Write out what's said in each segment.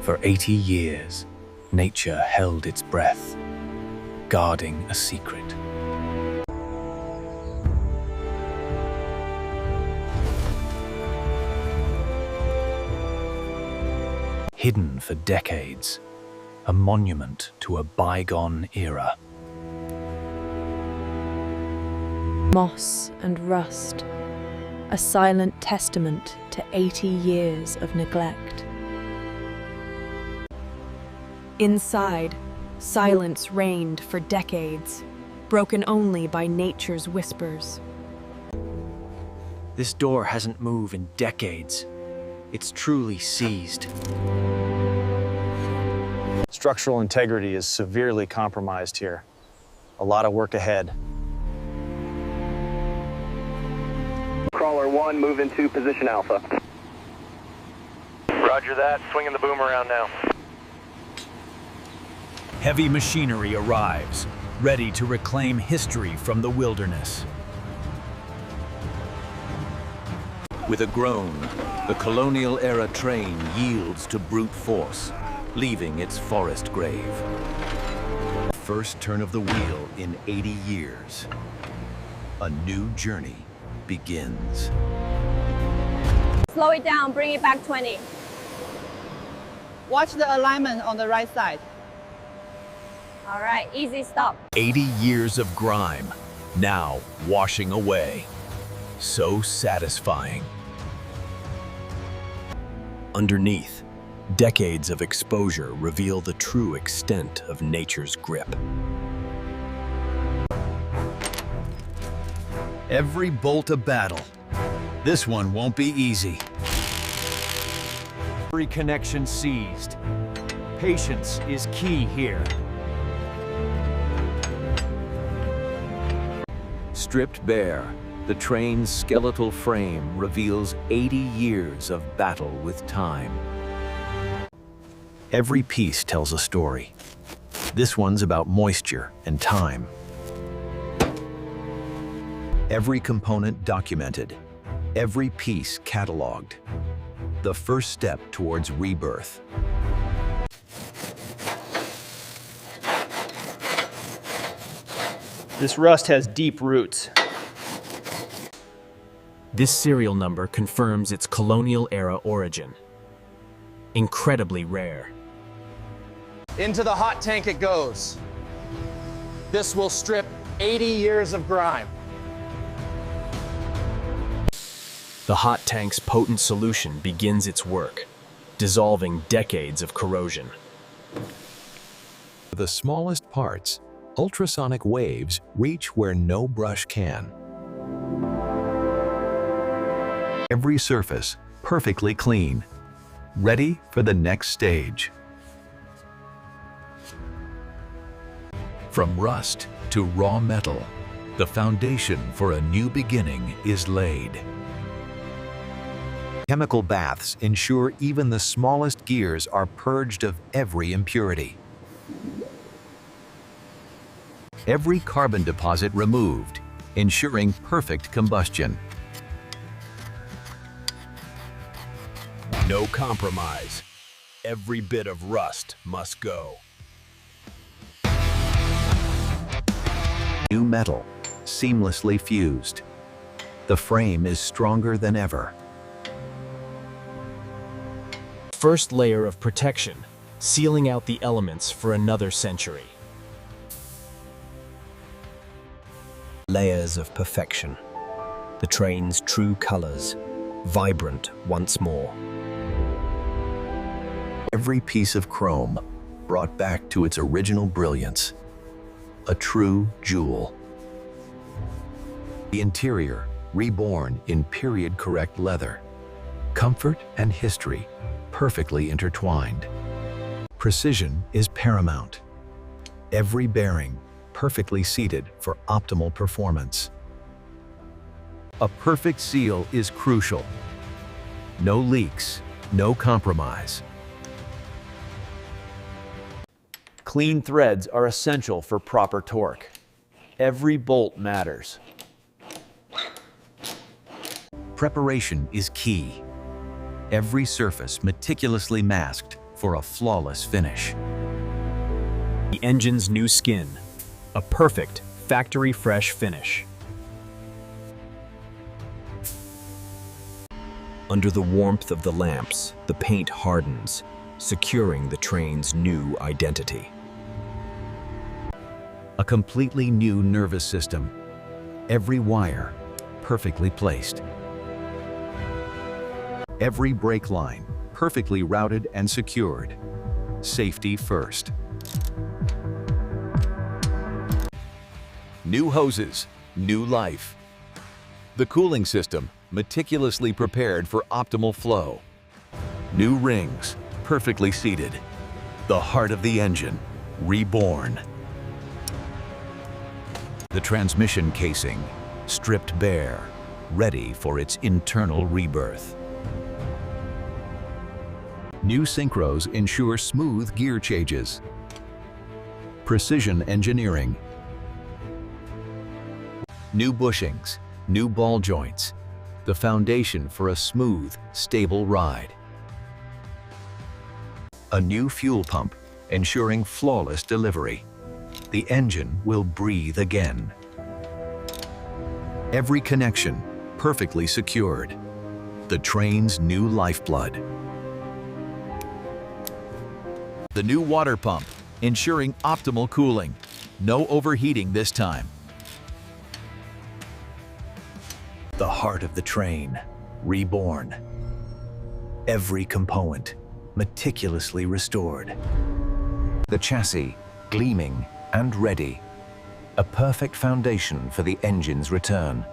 For 80 years, nature held its breath, guarding a secret. Hidden for decades, a monument to a bygone era. Moss and rust, a silent testament to 80 years of neglect. Inside, silence reigned for decades, broken only by nature's whispers. This door hasn't moved in decades. It's truly seized. Structural integrity is severely compromised here. A lot of work ahead. Crawler 1, move into position Alpha. Roger that. Swinging the boom around now. Heavy machinery arrives, ready to reclaim history from the wilderness. With a groan, the Colonial-era train yields to brute force, leaving its forest grave. First turn of the wheel in 80 years. A new journey begins. Slow it down, bring it back 20. Watch the alignment on the right side. All right, easy stop. 80 years of grime, now washing away. So satisfying. Underneath, decades of exposure reveal the true extent of nature's grip. Every bolt a battle. This one won't be easy. Every connection seized. Patience is key here. Stripped bare, the train's skeletal frame reveals 80 years of battle with time. Every piece tells a story. This one's about moisture and time. Every component documented, every piece cataloged. The first step towards rebirth. This rust has deep roots. This serial number confirms its Colonial-era origin. Incredibly rare. Into the hot tank it goes. This will strip 80 years of grime. The hot tank's potent solution begins its work, dissolving decades of corrosion. The smallest parts, ultrasonic waves reach where no brush can. Every surface perfectly clean, ready for the next stage. From rust to raw metal, the foundation for a new beginning is laid. Chemical baths ensure even the smallest gears are purged of every impurity. Every carbon deposit removed, ensuring perfect combustion. No compromise. Every bit of rust must go. New metal, seamlessly fused. The frame is stronger than ever. First layer of protection, sealing out the elements for another century. Layers of perfection. The train's true colors, vibrant once more. Every piece of chrome brought back to its original brilliance. A true jewel. The interior reborn in period-correct leather. Comfort and history perfectly intertwined. Precision is paramount. Every bearing perfectly seated for optimal performance. A perfect seal is crucial. No leaks, no compromise. Clean threads are essential for proper torque. Every bolt matters. Preparation is key. Every surface meticulously masked for a flawless finish. The engine's new skin, a perfect factory-fresh finish. Under the warmth of the lamps, the paint hardens, securing the train's new identity. A completely new nervous system. Every wire perfectly placed. Every brake line perfectly routed and secured. Safety first. New hoses, new life. The cooling system meticulously prepared for optimal flow. New rings, perfectly seated. The heart of the engine, reborn. The transmission casing, stripped bare, ready for its internal rebirth. New synchros ensure smooth gear changes. Precision engineering. New bushings, new ball joints, the foundation for a smooth, stable ride. A new fuel pump, ensuring flawless delivery. The engine will breathe again. Every connection perfectly secured. The train's new lifeblood. The new water pump, ensuring optimal cooling. No overheating this time. The heart of the train, reborn. Every component, meticulously restored. The chassis, gleaming and ready. A perfect foundation for the engine's return.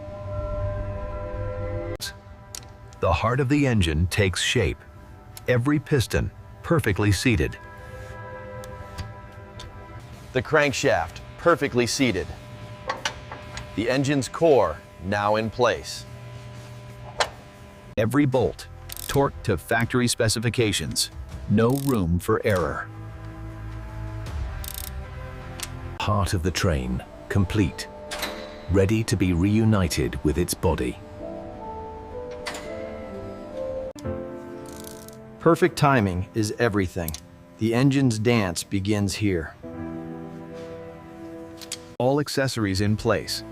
The heart of the engine takes shape. Every piston, perfectly seated. The crankshaft, perfectly seated. The engine's core, now in place. Every bolt, torqued to factory specifications. No room for error. Heart of the train, complete. Ready to be reunited with its body. Perfect timing is everything. The engine's dance begins here. All accessories in place.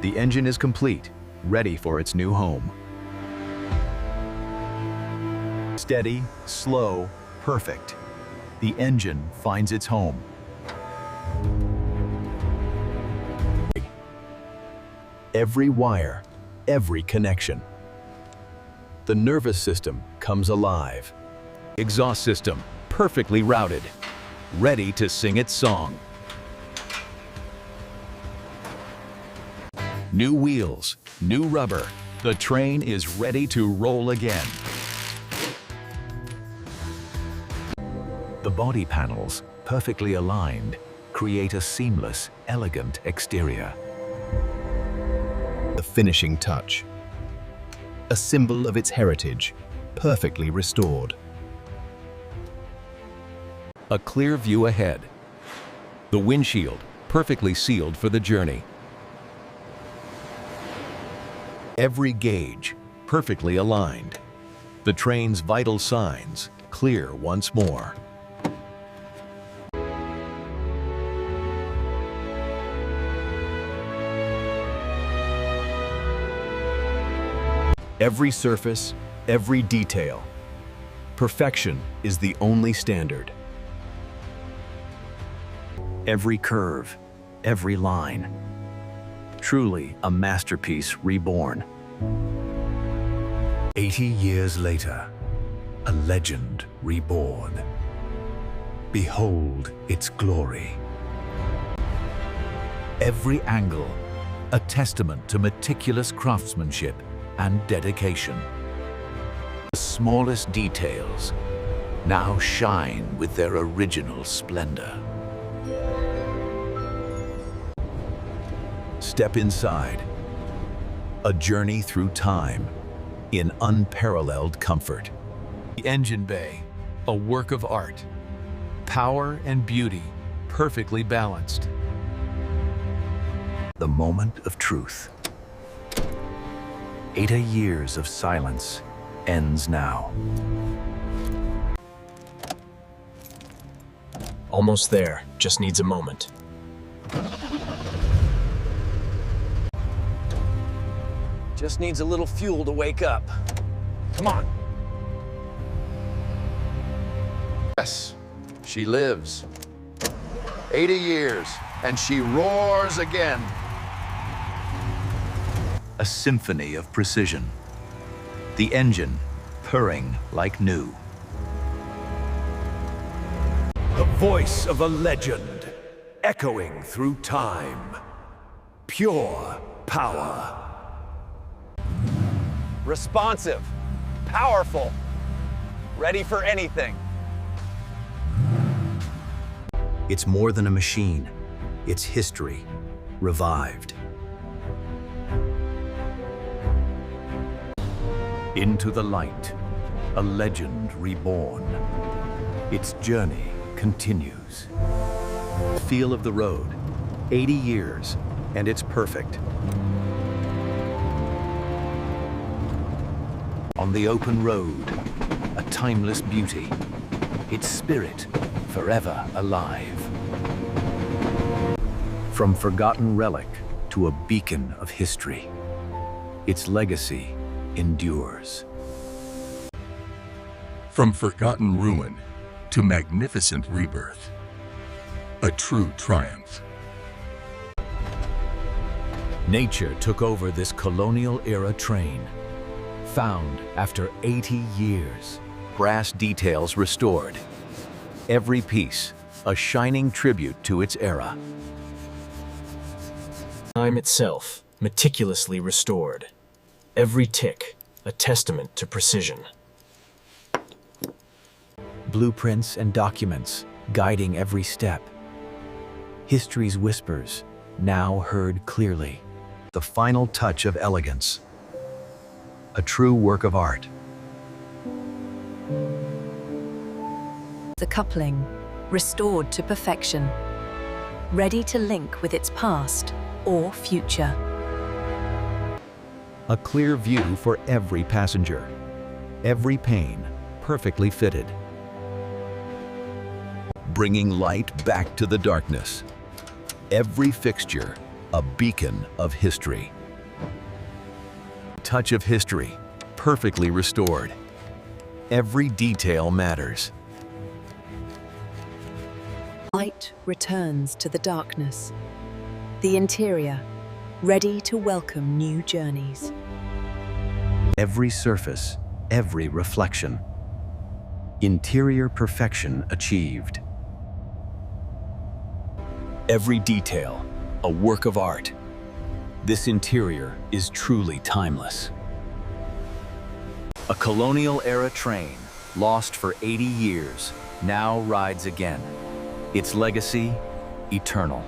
The engine is complete, ready for its new home. Steady, slow, perfect. The engine finds its home. Every wire, every connection. The nervous system comes alive. Exhaust system perfectly routed, ready to sing its song. New wheels, new rubber. The train is ready to roll again. The body panels, perfectly aligned, create a seamless, elegant exterior. The finishing touch, a symbol of its heritage, perfectly restored. A clear view ahead. The windshield, perfectly sealed for the journey. Every gauge, perfectly aligned. The train's vital signs, clear once more. Every surface, every detail. Perfection is the only standard. Every curve, every line. Truly a masterpiece reborn. 80 years later, a legend reborn. Behold its glory. Every angle, a testament to meticulous craftsmanship and dedication. The smallest details now shine with their original splendor. Step inside. A journey through time in unparalleled comfort. The engine bay, a work of art. Power and beauty, perfectly balanced. The moment of truth. 80 years of silence ends now. Almost there, just needs a moment. Just needs a little fuel to wake up. Come on. Yes, she lives. 80 years, and she roars again. A symphony of precision. The engine purring like new. The voice of a legend, echoing through time. Pure power. Responsive, powerful, ready for anything. It's more than a machine. It's history, revived. Into the light, a legend reborn. Its journey continues. Feel of the road, 80 years, and it's perfect. On the open road, a timeless beauty. Its spirit forever alive. From forgotten relic to a beacon of history, its legacy endures. From forgotten ruin to magnificent rebirth. A true triumph. Nature took over this colonial-era train. Found after 80 years. Brass details restored. Every piece, a shining tribute to its era. Time itself, meticulously restored. Every tick, a testament to precision. Blueprints and documents, guiding every step. History's whispers, now heard clearly. The final touch of elegance. A true work of art. The coupling, restored to perfection, ready to link with its past or future. A clear view for every passenger. Every pane, perfectly fitted. Bringing light back to the darkness. Every fixture, a beacon of history. Touch of history, perfectly restored. Every detail matters. Light returns to the darkness. The interior, ready to welcome new journeys. Every surface, every reflection. Interior perfection achieved. Every detail, a work of art. This interior is truly timeless. A colonial-era train, lost for 80 years, now rides again. Its legacy, eternal.